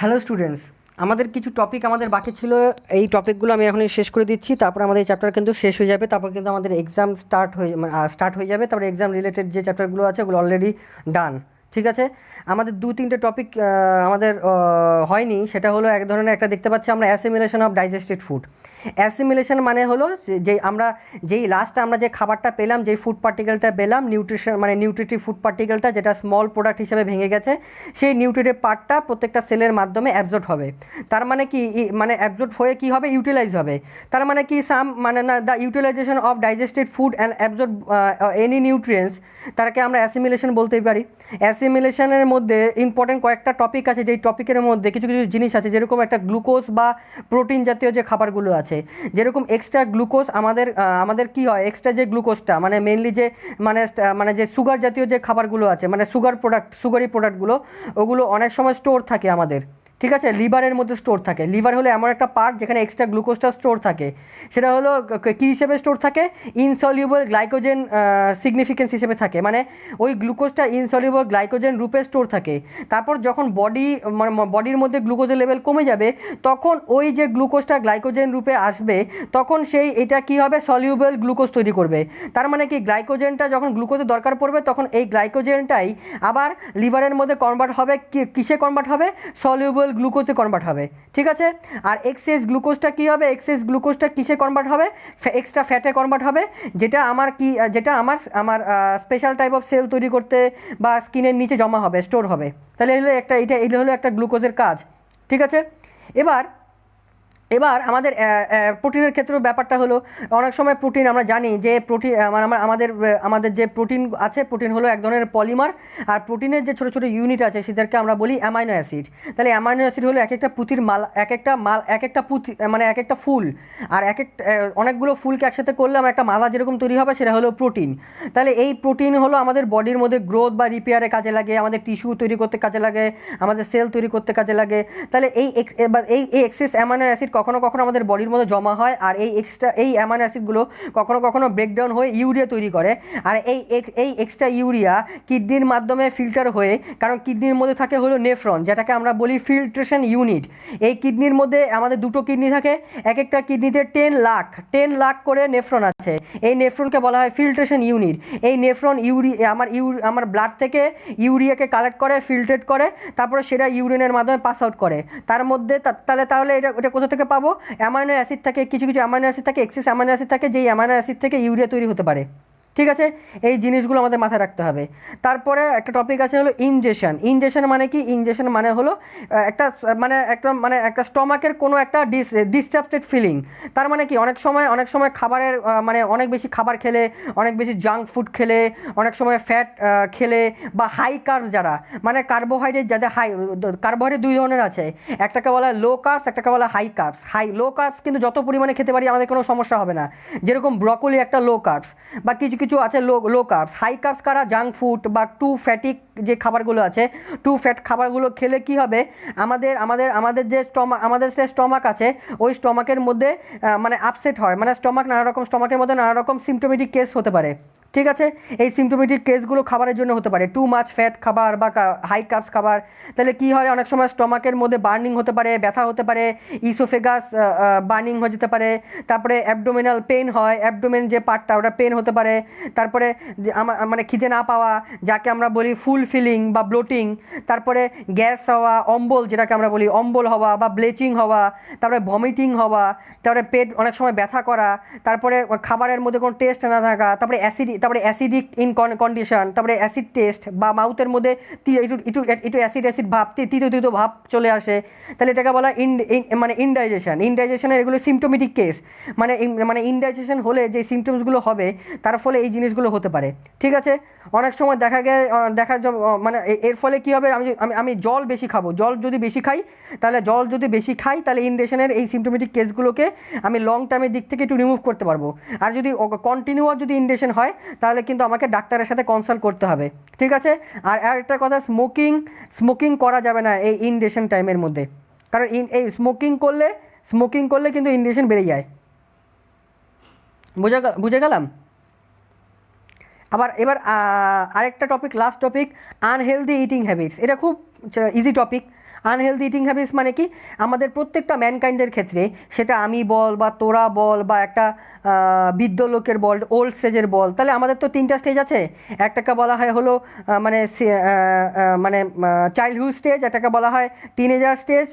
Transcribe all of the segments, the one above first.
Hello students, আমাদের কিছু topic আমাদের বাকি ছিল। এই টপিকগুলো আমি এখনই শেষ করে দিচ্ছি, তারপর আমাদের এই চ্যাপ্টার কিন্তু শেষ হয়ে যাবে। তারপর কিন্তু আমাদের এক্সাম স্টার্ট হয়ে যাবে। তারপরে এক্সাম রিলেটেড যে চ্যাপ্টারগুলো আছে ওগুলো অলরেডি ডান। ঠিক আছে, আমাদের দু তিনটে টপিক আমাদের হয়নি। সেটা হলো এক ধরনের একটা দেখতে পাচ্ছি আমরা assimilation of digested food. Assimilation মানে হলো যে আমরা যেই লাস্টে আমরা যে খাবারটা পেলাম, যেই ফুড পার্টিকেলটা পেলাম, নিউট্রিশন মানে নিউট্রিটিভ ফুড পার্টিকেলটা যেটা স্মল প্রোডাক্ট হিসেবে ভেঙে গেছে, সেই নিউট্রিটিভ পার্টটা প্রত্যেকটা সেলের মাধ্যমে অ্যাবজর্ব হবে। তার মানে কি, মানে অ্যাবজর্ব হয়ে কি হবে, ইউটিলাইজ হবে। তার মানে কি, মানে না, the utilization of digested food and absorb any nutrients, তাকে আমরা অ্যাসিমিলেশন বলতেই পারি। অ্যাসিমিলেশনের মধ্যে ইম্পর্টেন্ট কয়েকটা টপিক আছে, যেই টপিকের মধ্যে কিছু কিছু জিনিস আছে, যেরকম একটা গ্লুকোজ বা প্রোটিন জাতীয় যে খাবারগুলো আছে, যেরকম এক্সট্রা গ্লুকোজ আমাদের কি হয়, এক্সট্রা যে গ্লুকোজটা মানে মেনলি যে মানে যে সুগার জাতীয় যে খাবারগুলো আছে, মানে সুগারি প্রোডাক্টগুলো, ওগুলো অনেক সময় স্টোর থাকে আমাদের। ঠিক আছে, লিভারের মধ্যে স্টোর থাকে। লিভার হলো এমন একটা পার্ট যেখানে এক্সট্রা গ্লুকোজটা স্টোর থাকে। সেটা হলো কী হিসেবে স্টোর থাকে, ইনসলিউবল গ্লাইকোজেন সিগনিফিকেন্স হিসেবে থাকে। মানে ওই গ্লুকোজটা ইনসলিউবল গ্লাইকোজেন রূপে স্টোর থাকে। তারপর যখন বডির মধ্যে গ্লুকোজের লেভেল কমে যাবে, তখন ওই যে গ্লুকোজটা গ্লাইকোজেন রূপে আসবে, তখন এটা কী হবে, সলিউবল গ্লুকোজ তৈরি করবে। তার মানে কি, গ্লাইকোজেনটা যখন গ্লুকোজের দরকার পড়বে, তখন এই গ্লাইকোজেনটাই আবার লিভারের মধ্যে কনভার্ট হবে। কিসে কনভার্ট হবে, সলিউবল গ্লুকোজে কনভার্ট হবে। ঠিক আছে, আর এক্সেস গ্লুকোজটা কী হবে, এক্সেস গ্লুকোজটা কিসে কনভার্ট হবে, এক্সট্রা ফ্যাটে কনভার্ট হবে। যেটা আমার স্পেশাল টাইপ অফ সেল তৈরি করতে বা স্কিনের নিচে জমা হবে, স্টোর হবে। তাহলে এটা হলো একটা গ্লুকোজের কাজ। ঠিক আছে, এবার আমাদের প্রোটিনের ক্ষেত্রেও ব্যাপারটা হলো, অনেক সময় প্রোটিন আমরা জানি যে প্রোটিন আমাদের যে প্রোটিন আছে, প্রোটিন হলো এক ধরনের পলিমার। আর প্রোটিনের যে ছোটো ছোটো ইউনিট আছে সেদেরকে আমরা বলি অ্যামাইনো অ্যাসিড। তাহলে অ্যামাইনো অ্যাসিড হলো এক একটা পুঁতির মাল, এক একটা পুঁতি মানে এক একটা ফুল। আর অনেকগুলো ফুলকে একসাথে করলে আমার একটা মালা যেরকম তৈরি হবে, সেটা হলো প্রোটিন। তাহলে এই প্রোটিন হলো আমাদের বডির মধ্যে গ্রোথ বা রিপেয়ারে কাজে লাগে, আমাদের টিস্যু তৈরি করতে কাজে লাগে, আমাদের সেল তৈরি করতে কাজে লাগে। তাহলে এই এক্সেস অ্যামাইনো অ্যাসিড কখনো কখনো আমাদের বডির মধ্যে জমা হয়। আর এই অ্যামাইনো অ্যাসিডগুলো কখনো কখনো ব্রেকডাউন হয়ে ইউরিয়া তৈরি করে। আর এই এক্সট্রা ইউরিয়া কিডনির মাধ্যমে ফিল্টার হয়ে, কারণ কিডনির মধ্যে থাকে হলো নেফ্রন, যেটাকে আমরা বলি ফিল্ট্রেশন ইউনিট। এই কিডনির মধ্যে আমাদের দুটো কিডনি থাকে, এক একটা কিডনিতে 10 লাখ করে নেফ্রন আছে। এই নেফ্রনকে বলা হয় ফিল্ট্রেশন ইউনিট। এই নেফ্রন আমার ব্লাড থেকে ইউরিয়াকে কালেক্ট করে, ফিল্ট্রেট করে, তারপরে সেটা ইউরিনের মাধ্যমে পাস আউট করে। তার মধ্যে তাহলে এটা কোথা থেকে পাবো, অ্যামাইনো অ্যাসিড থাকে, কিছু কিছু অ্যামাইনো অ্যাসিড থাকে, এক্সেস অ্যামাইনো অ্যাসিড থাকে, যেই অ্যামাইনো অ্যাসিড থেকে ইউরিয়া তৈরি হতে পারে। ঠিক আছে, এই জিনিসগুলো আমাদের মাথায় রাখতে হবে। তারপরে একটা টপিক আছে হলো ইনজেকশন মানে কি, ইনজেকশন মানে হলো একটা স্টমাকের কোনো একটা ডিস্টার্বটেড ফিলিং। তার মানে কি, অনেক সময় খাবারের মানে অনেক বেশি খাবার খেলে, অনেক বেশি জাঙ্ক ফুড খেলে, অনেক সময় ফ্যাট খেলে, বা হাই কার্বস যারা, মানে কার্বোহাইড্রেট যাদের কার্বোহাইড্রেট দুই ধরনের আছে, একটাকে বলা হয় লো কার্বস, একটাকে বলা হয় হাই কার্বস। লো কার্বস কিন্তু যত পরিমাণে খেতে পারি আমাদের কোনো সমস্যা হবে না, যেরকম ব্রকলি একটা লো কার্বস, বা কিছু কিছু আছে লো কার্বস। হাই কার্বস কারা, জাঙ্ক ফুড বা টু ফ্যাটিক যে খাবারগুলো আছে, টু ফ্যাট খাবারগুলো খেলে কি হবে, আমাদের যে স্টমাক আছে, ওই স্টমাকের মধ্যে মানে আপসেট হয়, মানে স্টমাকের মধ্যে নানা রকম সিমটোমেটিক কেস হতে পারে। ঠিক আছে, এই সিমটোমেটিক কেসগুলো খাবারের জন্য হতে পারে, টু মাচ ফ্যাট খাবার বা হাই কার্বস খাবার। তাহলে কি হয়, অনেক সময় স্টমাকের মধ্যে বার্নিং হতে পারে, ব্যথা হতে পারে, ইসোফেগাস বার্নিং হয়ে যেতে পারে, তারপরে অ্যাবডোমিনাল পেন হয়, অ্যাবডোমেন যে পার্টটা ওটা পেন হতে পারে, তারপরে মানে খিদে না পাওয়া, যাকে আমরা বলি ফুল ফিলিং বা ব্লোটিং, তারপরে গ্যাস হওয়া, অম্বল যেটাকে আমরা বলি অম্বল হওয়া বা ব্লিচিং হওয়া, তারপরে ভমিটিং হওয়া, তারপরে পেট অনেক সময় ব্যথা করা, তারপরে খাবারের মধ্যে কোনো টেস্ট না থাকা, তারপরে অ্যাসিডিক ইন কন্ডিশন, তারপরে অ্যাসিড টেস্ট বা মাউথের মধ্যে একটু অ্যাসিড ভাব, তিতো ভাব চলে আসে। তাহলে এটাকে বলা মানে ইনডাইজেশনের এগুলো সিমটোমেটিক কেস। মানে ইনডাইজেশন হলে যে সিমটমসগুলো হবে, তার ফলে এই জিনিসগুলো হতে পারে। ঠিক আছে, অনেক সময় মানে এর ফলে কী হবে, আমি জল বেশি খাবো, জল যদি বেশি খাই তাহলে ইনডাইজেশনের এই সিমটোমেটিক কেসগুলোকে আমি লং টার্মের দিক থেকে একটু রিমুভ করতে পারবো। আর যদি কন্টিনিউয়াস যদি ইনডাইজেশন হয়, তাহলে কিন্তু আমাকে ডাক্তারের সাথে কনসাল্ট করতে হবে। ঠিক আছে, আর একটা কথা, স্মোকিং করা যাবে না এই ইনডাইজেশন টাইমের মধ্যে, কারণ এই স্মোকিং করলে কিন্তু ইনডাইজেশন বেড়ে যায়। বুঝে গেলাম। এবার আরেকটা topic, last topic, unhealthy eating habits. এটা খুব easy topic. Unhealthy eating habits মানে কি, আমাদের প্রত্যেকটা ম্যানকাইন্ডের ক্ষেত্রে, সেটা আমি বল বা তোরা বল বা একটা বৃদ্ধ লোকের বল, ওল্ড স্টেজের বল, তাহলে আমাদের তো 3টা স্টেজ আছে। একটাকে বলা হয় হলো মানে চাইল্ডহুড স্টেজ, একটাকে বলা হয় টিনেজার স্টেজ,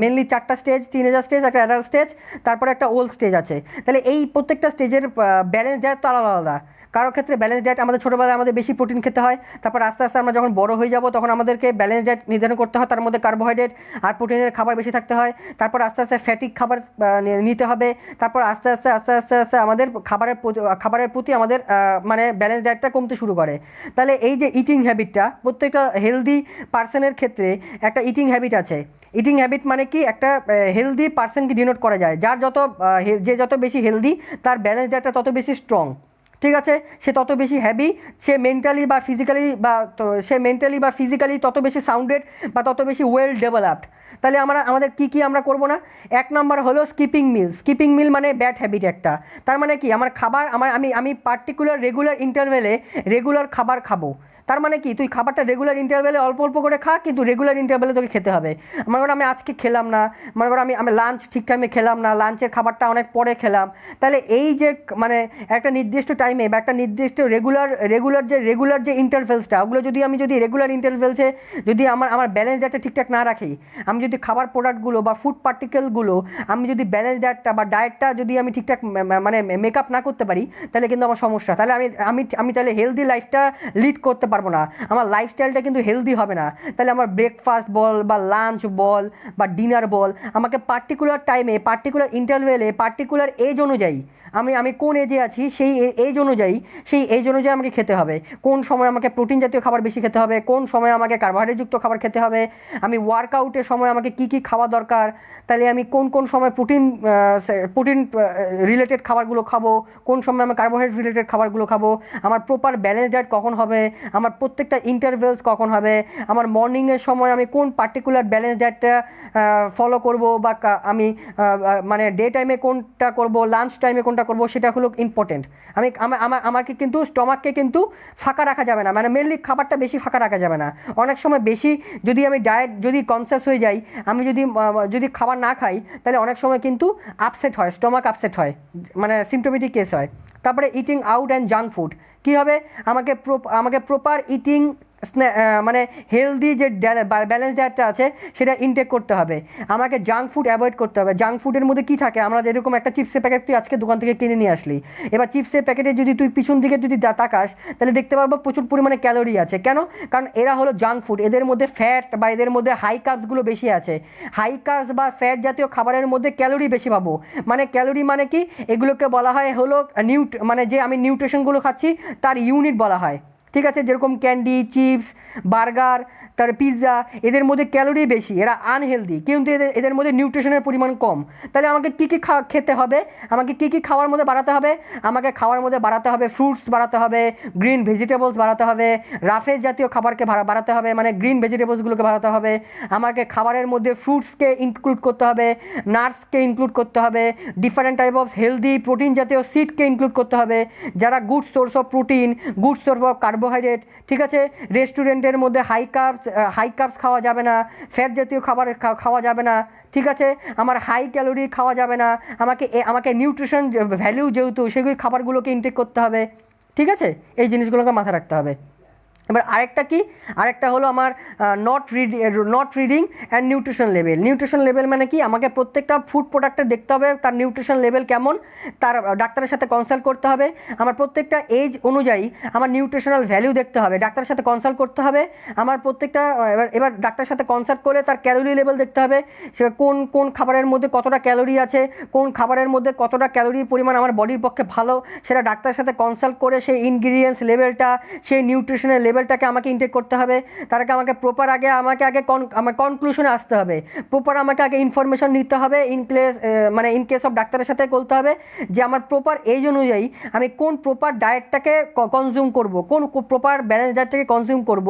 মেনলি 4টা স্টেজ, টিনেজার স্টেজ, একটা অ্যাডাল্ট স্টেজ, তারপরে একটা ওল্ড স্টেজ আছে। তাহলে এই প্রত্যেকটা স্টেজের ব্যালেন্স ডায়েট তো আলাদা আলাদা। কারো ক্ষেত্রে ব্যালেন্স ডায়েট, আমাদের ছোটোবেলায় আমাদের বেশি প্রোটিন খেতে হয়, তারপর আস্তে আস্তে আমরা যখন বড় হয়ে যাব তখন আমাদেরকে ব্যালেন্স ডায়েট নির্ধারণ করতে হয়, তার মধ্যে কার্বোহাইড্রেট আর প্রোটিনের খাবার বেশি থাকতে হয়, তারপর আস্তে আস্তে ফ্যাটিক খাবার নিতে হবে, তারপর আস্তে আস্তে আস্তে আস্তে আস্তে আমাদের খাবারের প্রতি আমাদের মানে ব্যালেন্স ডায়েটটা কমতে শুরু করে। তাহলে এই যে ইটিং হ্যাবিটটা প্রত্যেকটা হেলদি পার্সনের ক্ষেত্রে একটা ইটিং হ্যাবিট আছে। ইটিং হ্যাবিট মানে কি, একটা হেলদি পার্সনকে ডিনোট করা যায়, যার যে যত বেশি হেলদি তার ব্যালেন্স ডায়েটটা তত বেশি স্ট্রং, ঠিক আছে, সে তত বেশি হ্যাভি, সে মেন্টালি বা ফিজিক্যালি তত বেশি সাউন্ডেড বা তত বেশি ওয়েল ডেভেলপড। তাহলে আমাদের কী আমরা করব না, 1 নম্বর হলো স্কিপিং মিল মানে ব্যাড হ্যাবিট একটা। তার মানে কি, আমার খাবার আমি পার্টিকুলার রেগুলার ইন্টারভেলে রেগুলার খাবার খাবো। তার মানে কি, তুই খাবারটা রেগুলার ইন্টারভেলে অল্প অল্প করে খা, কিন্তু রেগুলার ইন্টারভেলে তোকে খেতে হবে। মনে করো আমি আজকে খেলাম না, মনে করো আমি লাঞ্চ ঠিক টাইমে খেলাম না, লাঞ্চের খাবারটা অনেক পরে খেলাম, তাহলে এই যে মানে একটা নির্দিষ্ট টাইমে বা একটা নির্দিষ্ট রেগুলার যে ইন্টারভেলসটা, ওগুলো যদি রেগুলার ইন্টারভেলসে যদি আমার ব্যালেন্স ডায়েটটা ঠিকঠাক না রাখি, আমি যদি খাবার প্রোডাক্টগুলো বা ফুড পার্টিকেলগুলো আমি যদি ব্যালেন্স ডায়েটটা বা ডায়েটটা যদি আমি ঠিকঠাক মানে মেকআপ না করতে পারি, তাহলে কিন্তু আমার সমস্যা। তাহলে আমি তাহলে হেলদি লাইফটা লিড করতে পারবো না, আমার লাইফস্টাইলটা কিন্তু হেলদি হবে না। তাহলে আমার ব্রেকফাস্ট বল বা লাঞ্চ বল বা ডিনার বল, আমাকে পার্টিকুলার টাইমে, পার্টিকুলার ইন্টারভেলে, পার্টিকুলার এজ অনুযায়ী, আমি কোন এজে আছি সেই এজ অনুযায়ী আমাকে খেতে হবে। কোন সময় আমাকে প্রোটিন জাতীয় খাবার বেশি খেতে হবে, কোন সময় আমাকে কার্বোহাইড্রেটযুক্ত খাবার খেতে হবে, আমি ওয়ার্কআউটের সময় আমাকে কী খাওয়া দরকার, তাহলে আমি কোন সময় প্রোটিন রিলেটেড খাবারগুলো খাবো, কোন সময় আমি কার্বোহাইড্রেট রিলেটেড খাবারগুলো খাবো, আমার প্রপার ব্যালেন্স ডায়েট কখন হবে, আমার প্রত্যেকটা ইন্টারভেলস কখন হবে, আমার মর্নিংয়ের সময় আমি কোন পার্টিকুলার ব্যালেন্স ডায়েটটা ফলো করব, বা আমি মানে ডে টাইমে কোনটা করব, লাঞ্চ টাইমে কোনটা করব, সেটা হলো ইম্পর্টেন্ট। আমাকে কিন্তু স্টমাককে কিন্তু ফাঁকা রাখা যাবে না, মানে মেনলি খাবারটা বেশি ফাঁকা রাখা যাবে না। অনেক সময় বেশি যদি আমি ডায়েট যদি কনসিয়াস হয়ে যাই, আমি যদি খাবার না খাই, তাহলে অনেক সময় কিন্তু আপসেট হয়, স্টমাক আপসেট হয়, মানে সিমটোমেটিক কেস হয়। তারপরে eating out and junk food কী হবে, আমাকে প্রপার ইটিং মানে হেলদি যে ব্যালেন্স ডায়েটটা আছে সেটা ইনটেক করতে হবে। আমাকে জাঙ্ক ফুড অ্যাভয়েড করতে হবে। জাঙ্ক ফুডের মধ্যে কী থাকে, আমরা যেরকম একটা চিপসের প্যাকেট তুই আজকে দোকান থেকে কিনে নিয়ে আসলি, এবার চিপসের প্যাকেটে যদি তুই পিছন দিকে যদি তাকাস, তাহলে দেখতে পারবো প্রচুর পরিমাণে ক্যালোরি আছে। কেন? কারণ এরা হলো জাঙ্ক ফুড, এদের মধ্যে ফ্যাট বা এদের মধ্যে হাই কার্বসগুলো বেশি আছে। হাই কার্বস বা ফ্যাট জাতীয় খাবারের মধ্যে ক্যালোরি বেশি পাবো। মানে ক্যালোরি মানে কি, এগুলোকে বলা হয় হলো মানে যে আমি নিউট্রিশনগুলো খাচ্ছি তার ইউনিট বলা হয়, ঠিক আছে। যেরকম ক্যান্ডি, চিপস, বার্গার, তার পিৎজা, এদের মধ্যে ক্যালোরি বেশি, এরা আনহেলদি, কিন্তু এদের মধ্যে নিউট্রিশনের পরিমাণ কম। তাহলে আমাকে কী কী খেতে হবে, আমাকে কী কী খাওয়ার মধ্যে বাড়াতে হবে, আমাকে খাওয়ার মধ্যে বাড়াতে হবে ফ্রুটস বাড়াতে হবে, গ্রিন ভেজিটেবলস বাড়াতে হবে, রাফেজ জাতীয় খাবারকে বাড়াতে হবে, মানে গ্রিন ভেজিটেবলসগুলোকে বাড়াতে হবে। আমাকে খাবারের মধ্যে ফ্রুটসকে ইনক্লুড করতে হবে, নাটসকে ইনক্লুড করতে হবে, different type of healthy protein জাতীয় সিডকে ইনক্লুড করতে হবে, যারা good source of protein, good source of carbohydrate, ঠিক আছে। রেস্টুরেন্টের মধ্যে হাই কার্বস খাওয়া যাবে না, ফ্যাট জাতীয় খাবার খাওয়া যাবে না, ঠিক আছে। আমার হাই ক্যালোরি খাওয়া যাবে না, আমাকে নিউট্রিশন ভ্যালু যেহেতু সেগুলি খাবারগুলোকে ইনটেক করতে হবে, ঠিক আছে। এই জিনিসগুলোকে মাথায় রাখতে হবে। এবার আরেকটা হলো আমার not reading and nutrition level মানে কি, আমাকে প্রত্যেকটা ফুড প্রোডাক্টে দেখতে হবে তার নিউট্রিশন লেভেল কেমন, তার ডাক্তারের সাথে কনসাল্ট করতে হবে। আমার প্রত্যেকটা এজ অনুযায়ী আমার নিউট্রিশনাল ভ্যালু দেখতে হবে, ডাক্তারের সাথে কনসাল্ট করতে হবে। আমার প্রত্যেকটা এবার ডাক্তারের সাথে কনসাল্ট করলে তার ক্যালোরি লেভেল দেখতে হবে, সে কোন খাবারের মধ্যে কতটা ক্যালোরি আছে, কোন খাবারের মধ্যে কতটা ক্যালোরি পরিমাণ আমার বডির পক্ষে ভালো, সেটা ডাক্তারের সাথে কনসাল্ট করে সেই ইনগ্রিডিয়েন্টস লেভেলটা, সেই নিউট্রিশনের লেভেলটাকে আমাকে ইনটেক করতে হবে। তার আগে আমাকে প্রপার আমার কনক্লুশনে আসতে হবে, প্রপার আমাকে আগে ইনফরমেশন নিতে হবে, ইন কেস অফ ডাক্তারের সাথে বলতে হবে যে আমার প্রপার এজ অনুযায়ী আমি কোন প্রপার ডায়েটটাকে কনজিউম করব, কোন প্রপার ব্যালেন্স ডায়েটটাকে কনজিউম করব,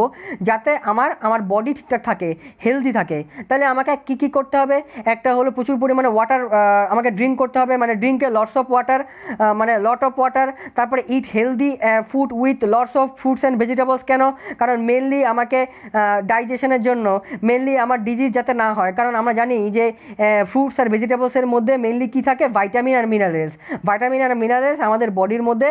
যাতে আমার বডি ঠিকঠাক থাকে, হেলদি থাকে। তাহলে আমাকে কী করতে হবে, একটা হলো প্রচুর পরিমাণে ওয়াটার আমাকে ড্রিঙ্ক করতে হবে, মানে ড্রিঙ্কে লট অফ ওয়াটার, তারপরে ইট healthy food with lots of fruits and vegetables. কেন? কেন? কারণ মেনলি আমাকে ডাইজেশনের জন্য, মেনলি আমার ডিজিজ যাতে না হয়, কারণ আমরা জানি যে ফ্রুটস আর ভেজিটেবলসের মধ্যে মেনলি কী থাকে? ভাইটামিন আর মিনারেলস। ভাইটামিন আর মিনারেলস আমাদের বডির মধ্যে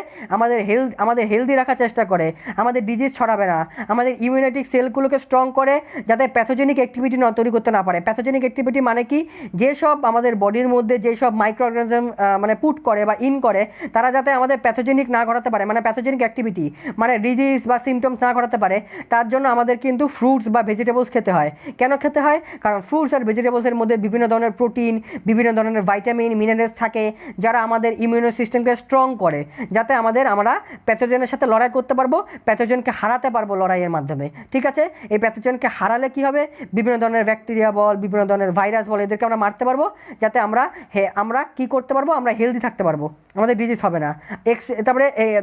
আমাদের হেলদি রাখার চেষ্টা করে, আমাদের ডিজিজ ছড়াবে না, আমাদের ইমিউনিটিক সেলগুলোকে স্ট্রং করে যাতে প্যাথোজেনিক অ্যাক্টিভিটি তৈরি করতে না পারে। প্যাথোজেনিক অ্যাক্টিভিটি মানে কি? যেসব আমাদের বডির মধ্যে যেসব মাইক্রো অর্গানিজম মানে পুট করে বা ইন করে, তারা যাতে আমাদের প্যাথোজেনিক না ঘটাতে পারে, মানে প্যাথোজেনিক অ্যাক্টিভিটি মানে ডিজিজ বা সিমটমস না ঘটাতে পারে, তার জন্য আমাদের কিন্তু ফ্রুটস বা ভেজিটেবলস খেতে হয়। কেন খেতে হয়? কারণ ফ্রুটস আর ভেজিটেবলসের মধ্যে বিভিন্ন ধরনের প্রোটিন, বিভিন্ন ধরনের ভাইটামিন, মিনারেলস থাকে, যারা আমাদের ইমিউনো সিস্টেমকে স্ট্রং করে, যাতে আমরা প্যাথোজেনের সাথে লড়াই করতে পারবো, প্যাথোজেনকে হারাতে পারবো লড়াইয়ের মাধ্যমে। ঠিক আছে? এই প্যাথোজেনকে হারালে কি হবে? বিভিন্ন ধরনের ব্যাকটেরিয়া বল, বিভিন্ন ধরনের ভাইরাস বল, এদেরকে আমরা মারতে পারবো, যাতে আমরা কি করতে পারবো? আমরা হেলদি থাকতে পারবো, আমাদের ডিজিজ হবে না।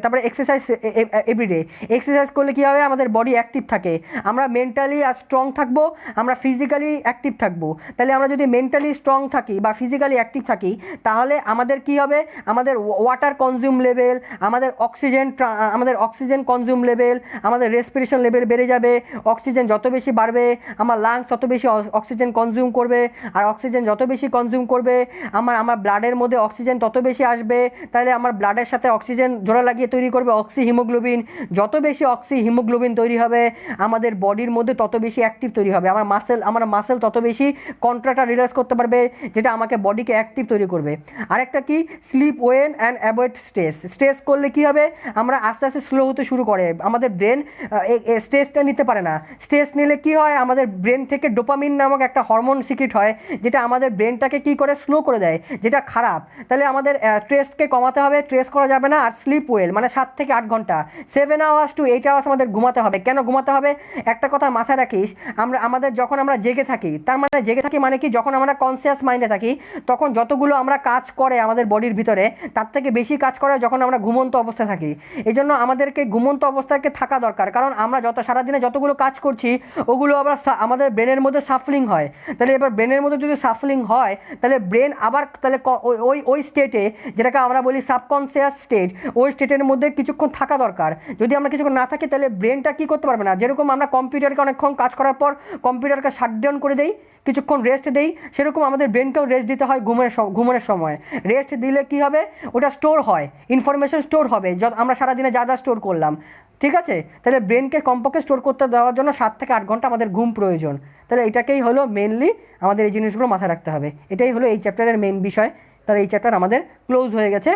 তারপরে এক্সারসাইজ এভরিডে। এক্সারসাইজ করলে কী হবে? আমাদের বডি অ্যাক্টিভ থাকে, আমরা মেন্টালি আর স্ট্রং থাকবো, আমরা ফিজিক্যালি অ্যাক্টিভ থাকবো। তাহলে আমরা যদি মেন্টালি স্ট্রং থাকি বা ফিজিক্যালি অ্যাক্টিভ থাকি, তাহলে আমাদের কি হবে? আমাদের ওয়াটার কনজিউম লেভেল, আমাদের অক্সিজেন কনজিউম লেভেল, আমাদের রেসপিরেশন লেভেল বেড়ে যাবে। অক্সিজেন যত বেশি বাড়বে, আমার লাংস তত বেশি অক্সিজেন কনজিউম করবে, আর অক্সিজেন যত বেশি কনজিউম করবে, আমার ব্লাডের মধ্যে অক্সিজেন তত বেশি আসবে। তাহলে আমার ব্লাডের সাথে অক্সিজেন জোড়া লাগিয়ে তৈরি করবে অক্সি হিমোগ্লোবিন। যত বেশি অক্সি হিমোগ্লোবিন তৈরি হবে, আমাদের বডির মধ্যে তত বেশি অ্যাক্টিভ তৈরি হবে। আমার মাসেল তত বেশি কন্ট্রাক্ট আর রিল্যাক্স করতে পারবে, যেটা আমাকে বডিকে অ্যাক্টিভ তৈরি করবে। আরেকটা কি? Sleep well and avoid stress. Stress করলে কি হবে? আমরা আস্তে আস্তে স্লো হতে শুরু করে, আমাদের ব্রেন স্ট্রেসটা নিতে পারে না। স্ট্রেস নিলে কি হয়? আমাদের ব্রেন থেকে ডোপামিন নামক একটা হরমোন সিক্রেট হয়, যেটা আমাদের ব্রেনটাকে কি করে? স্লো করে দেয়, যেটা খারাপ। তাহলে আমাদের স্ট্রেসকে কমাতে হবে, স্ট্রেস করা যাবে না। আর স্লিপ ওয়েল মানে 7 থেকে 8 ঘন্টা, 7 আওয়ার্স টু 8 আওয়ার্স আমাদের ঘুমাতে হবে। কেন ঘুমাতে হবে? একটা কথা মাথায় রাখিস, যখন আমরা জেগে থাকি, তার মানে জেগে থাকি মানে কি? যখন আমরা কনসিয়াস মাইন্ডে থাকি, তখন যতগুলো আমরা কাজ করে আমাদের বডির ভিতরে, তার থেকে বেশি কাজ করে যখন আমরা ঘুমন্ত অবস্থায় থাকি। এই জন্য আমাদেরকে ঘুমন্ত অবস্থায় থাকা দরকার, কারণ আমরা সারাদিনে যতগুলো কাজ করছি, ওগুলো আবার আমাদের ব্রেনের মধ্যে সাফলিং হয়। তাহলে এবার ব্রেনের মধ্যে যদি সাফলিং হয়, তাহলে ব্রেন আবার ওই স্টেটে, যেটাকে আমরা বলি সাবকনসিয়াস স্টেট, ওই স্টেটের মধ্যে কিছুক্ষণ থাকা দরকার। যদি আমরা কিছুক্ষণ না থাকি, তাহলে ব্রেনটা কী করতে পারবে না। যেরকম আমরা কম্পিউটারকে অনেকক্ষণ কাজ করার পর কম্পিউটারকে শাটডাউন করে দেই, কিছুক্ষণ রেস্ট দেই, সেরকম আমাদের ব্রেনকেও রেস্ট দিতে হয় ঘুমের সময়। রেস্ট দিলে কি হবে? ওটা স্টোর হয়, ইনফরমেশন স্টোর হবে, আমরা সারাদিনে যা স্টোর করলাম। ঠিক আছে? তাহলে ব্রেনকে কমপক্ষে স্টোর করতে দেওয়ার জন্য 7 থেকে 8 ঘন্টা আমাদের ঘুম প্রয়োজন। তাহলে এটাকেই হলো মেনলি আমাদের এই জিনিসগুলো মাথায় রাখতে হবে। এটাই হলো এই চ্যাপ্টারের মেন বিষয়। তাহলে এই চ্যাপ্টার আমাদের ক্লোজ হয়ে গেছে।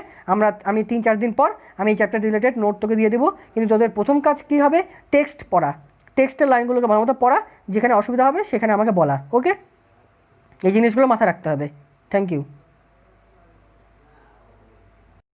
আমি 3-4 দিন পর আমি এই চ্যাপ্টার রিলেটেড নোট তোকে দিয়ে দেবো। কিন্তু তোদের প্রথম কাজ কী হবে? টেক্সট পড়া, টেক্সটের লাইনগুলোকে ভালো মতো পড়া, যেখানে অসুবিধা হবে সেখানে আমাকে বলা। ওকে? এই জিনিসগুলো মাথায় রাখতে হবে। Thank you.